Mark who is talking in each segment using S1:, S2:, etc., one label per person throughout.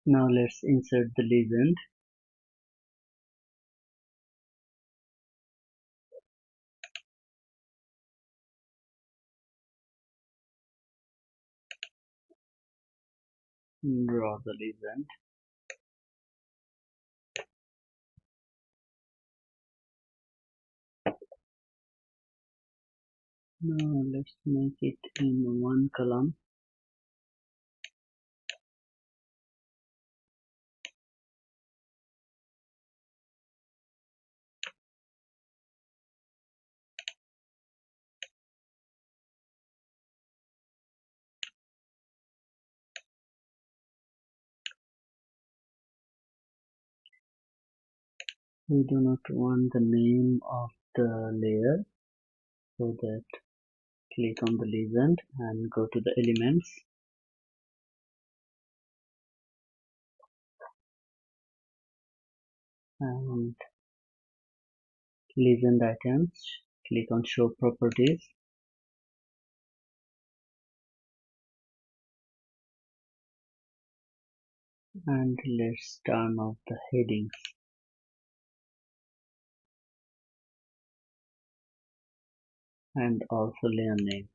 S1: Now let's insert the legend. Draw the legend. Now let's make it in one column. We do not want the name of the layer, so that click on the legend and go to the elements and legend items. Click on show properties and let's turn off the headings and also layer name.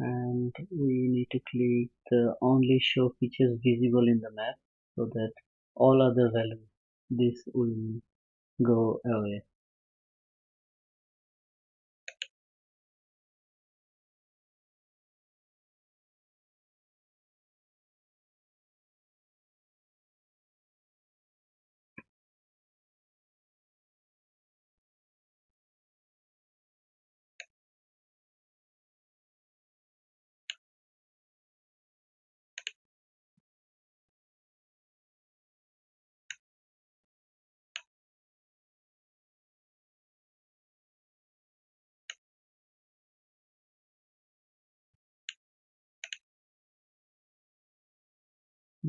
S1: And we need to click the only show features visible in the map, so that all other values this will go away.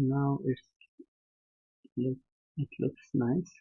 S1: Now it looks nice.